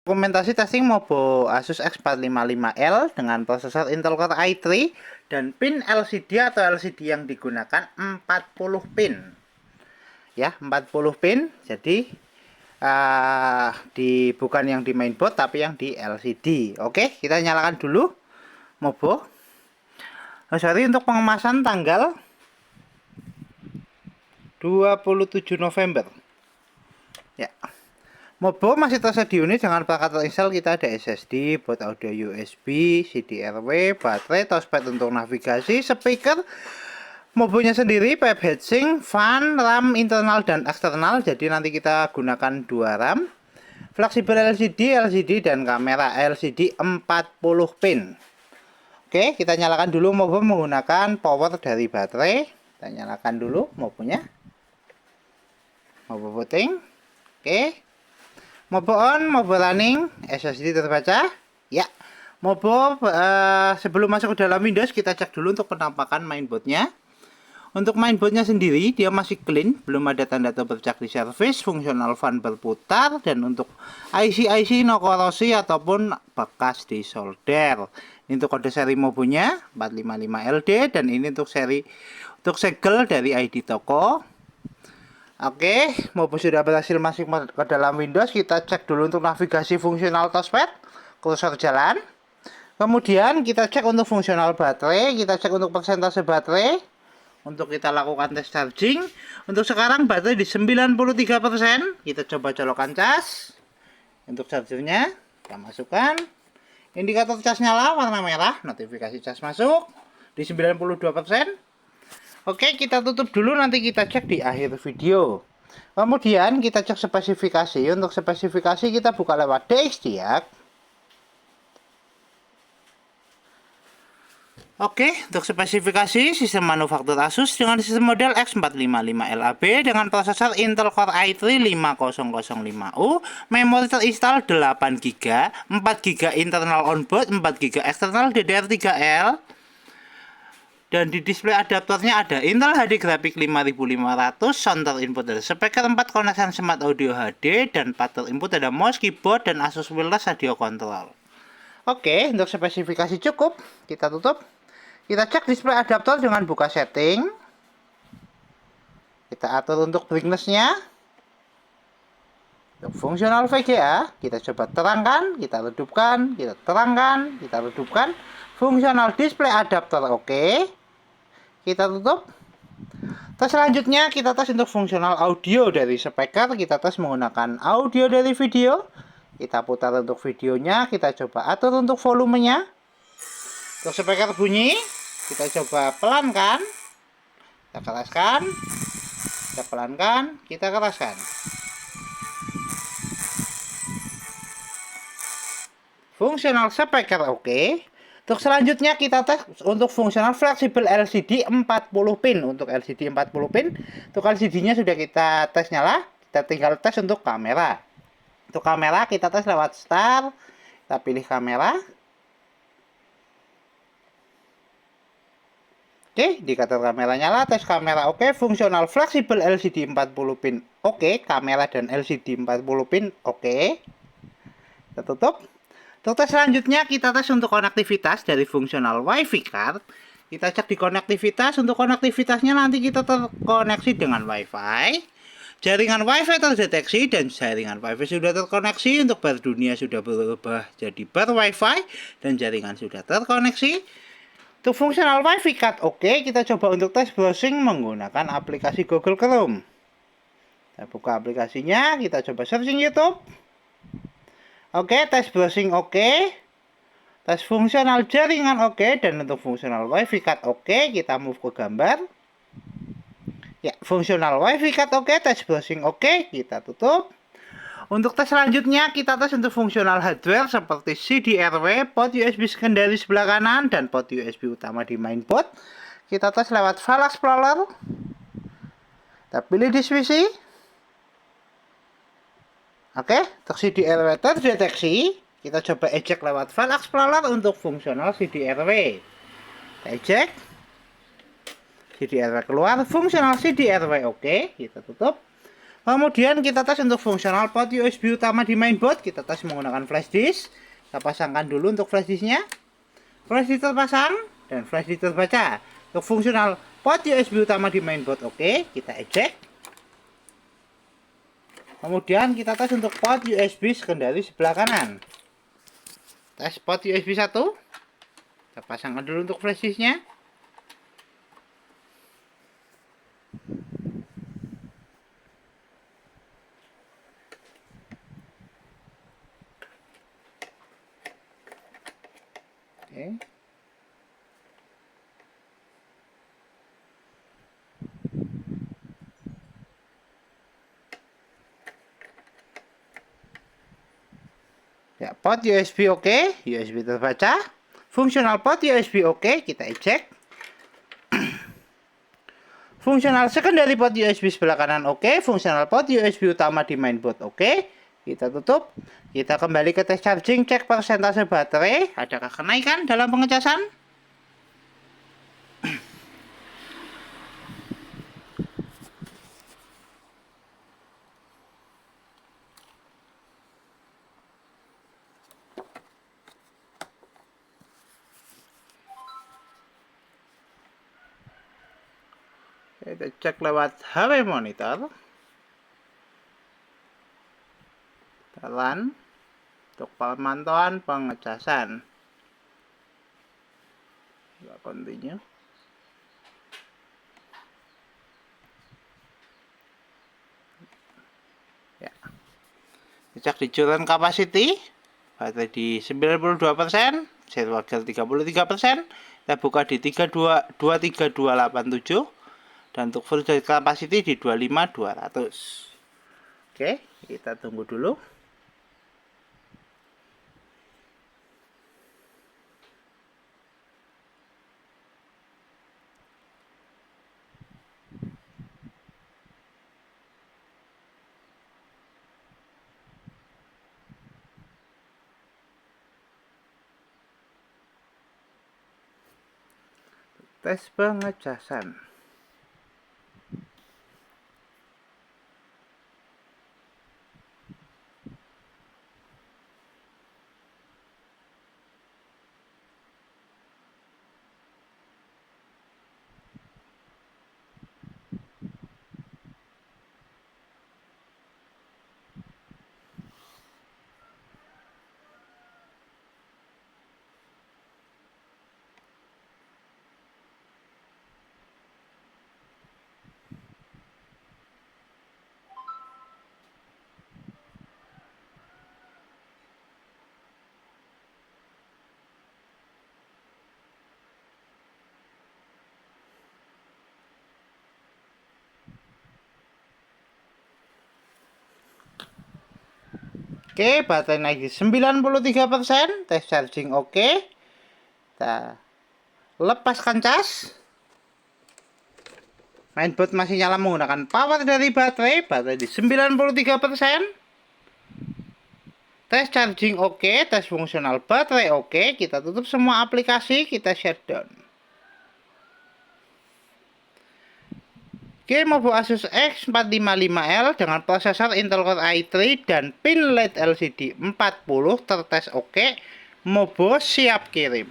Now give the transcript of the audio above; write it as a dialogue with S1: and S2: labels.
S1: Dokumentasi testing Mobo Asus X455L dengan prosesor Intel Core i3 dan pin LCD atau LCD yang digunakan 40 pin. Ya, 40 pin. Jadi bukan yang di mainboard tapi yang di LCD. Oke, kita nyalakan dulu Mobo. Sorry, untuk pengemasan tanggal 27 November. Ya. Mobo masih tersedia unit dengan perangkat terinstall. Kita ada SSD, board audio USB, CDRW, baterai, touchpad untuk navigasi, speaker, Mobonya sendiri, pipe heatsink, fan, RAM internal dan eksternal. Jadi nanti kita gunakan 2 RAM, fleksibel LCD dan kamera LCD 40 pin. Oke, kita nyalakan dulu Mobo menggunakan power dari baterai. Kita nyalakan dulu Mobonya. Mobo booting. Oke. Mobo on, Mobo running, SSD terbaca. Ya, Mobo sebelum masuk ke dalam Windows kita cek dulu untuk penampakan mainboardnya. Untuk mainboardnya sendiri dia masih clean, belum ada tanda terbercak di service, fungsional fan berputar, dan untuk IC no korosi ataupun bekas di solder. Ini untuk kode seri Mobonya 455LD dan ini untuk segel dari ID toko. Oke, Mobo sudah berhasil masuk ke dalam Windows. Kita cek dulu untuk navigasi fungsional touchpad, kursor jalan. Kemudian kita cek untuk fungsional baterai, kita cek untuk persentase baterai. Untuk kita lakukan tes charging. Untuk sekarang baterai di 93%. Kita coba colokan cas. Untuk chargernya kita masukkan. Indikator cas nyala warna merah, notifikasi cas masuk di 92%. Oke, kita tutup dulu, nanti kita cek di akhir video. Kemudian kita cek spesifikasi. Untuk spesifikasi kita buka lewat DXDiag. Oke, untuk spesifikasi sistem manufaktur Asus dengan sistem model X455LAB dengan prosesor Intel Core i3 5005U, memori terinstall 8GB, 4GB internal onboard, 4GB eksternal DDR3L. Dan di display adaptornya ada Intel HD Graphics 5500, sound input dari speaker 4, koneksi smart audio HD, dan pattern input ada mouse, keyboard, dan Asus wireless radio control. Oke, untuk spesifikasi cukup, kita tutup. Kita cek display adaptor dengan buka setting. Kita atur untuk brightness-nya. Untuk fungsional VGA, kita coba terangkan, kita redupkan, kita terangkan, kita redupkan. Fungsional display adaptor oke. Kita tutup. Tes selanjutnya kita tes untuk fungsional audio dari speaker. Kita tes menggunakan audio dari video. Kita putar untuk videonya. Kita coba atur untuk volumenya. Untuk speaker bunyi, kita coba pelankan. Kita keraskan. Kita pelankan. Kita keraskan. Fungsional speaker oke. Untuk selanjutnya kita tes untuk fungsional fleksibel LCD 40 pin. Untuk LCD 40 pin, untuk LCD-nya sudah kita tes nyala. Kita tinggal tes untuk kamera. Untuk kamera kita tes lewat start. Kita pilih kamera. Oke, indikator kamera nyala, tes kamera oke, fungsional fleksibel LCD 40 pin oke, kamera dan LCD 40 pin oke. Kita tutup. Untuk tes selanjutnya kita tes untuk konektivitas dari fungsional WiFi card. Kita cek di konektivitas. Untuk konektivitasnya nanti kita terkoneksi dengan WiFi. Jaringan WiFi terdeteksi dan jaringan WiFi sudah terkoneksi. Untuk bar dunia sudah berubah jadi bar WiFi dan jaringan sudah terkoneksi. Untuk fungsional WiFi card oke, kita coba untuk tes browsing menggunakan aplikasi Google Chrome. Kita buka aplikasinya, kita coba searching YouTube. Oke, tes browsing oke. Tes fungsional jaringan oke. Dan untuk fungsional WiFi card oke. Kita move ke gambar. Ya, fungsional WiFi card oke. Tes browsing oke. Kita tutup. Untuk tes selanjutnya kita tes untuk fungsional hardware seperti CDRW, port USB secondary sebelah kanan, dan port USB utama di mainboard. Kita tes lewat File Explorer. Kita pilih divisi. Oke, untuk CDRW terdeteksi. Kita coba eject lewat File Explorer untuk fungsional CDRW. Kita eject. CDRW keluar, fungsional CDRW oke. Kita tutup. Kemudian kita tes untuk fungsional port USB utama di mainboard. Kita tes menggunakan flash disk. Kita pasangkan dulu untuk flash disknya. Flash disk terpasang dan flash disk terbaca. Untuk fungsional port USB utama di mainboard oke, kita eject. Kemudian kita tes untuk port USB secondary sebelah kanan. Tes port USB 1. Kita pasangkan dulu untuk flash disknya. Oke. Ya, port USB oke, USB terbaca. Fungsional port USB oke, kita eject. Fungsional secondary port USB sebelah kanan oke, fungsional port USB utama di mainboard oke. Kita tutup. Kita kembali ke tes charging, cek persentase baterai, adakah kenaikan dalam pengecasan? Kita cek lewat HP monitor. Jalan untuk pemantauan pengecasan. Kita continue. Ya. Cek di current capacity. Baterai di 92%, zero warga 33%. Kita buka di 23287 dan untuk full capacity di 25200. Oke, kita tunggu dulu. Tes pengecasan. Oke, baterai naik di 93%, tes charging oke. Kita lepaskan cas. Mainboard masih nyala menggunakan power dari baterai di 93%. Tes charging oke, tes fungsional baterai oke. Kita tutup semua aplikasi, kita shutdown. Oke, Mobo Asus X455L dengan prosesor Intel Core i3 dan pin LED LCD 40 tertes oke. Mobo siap kirim.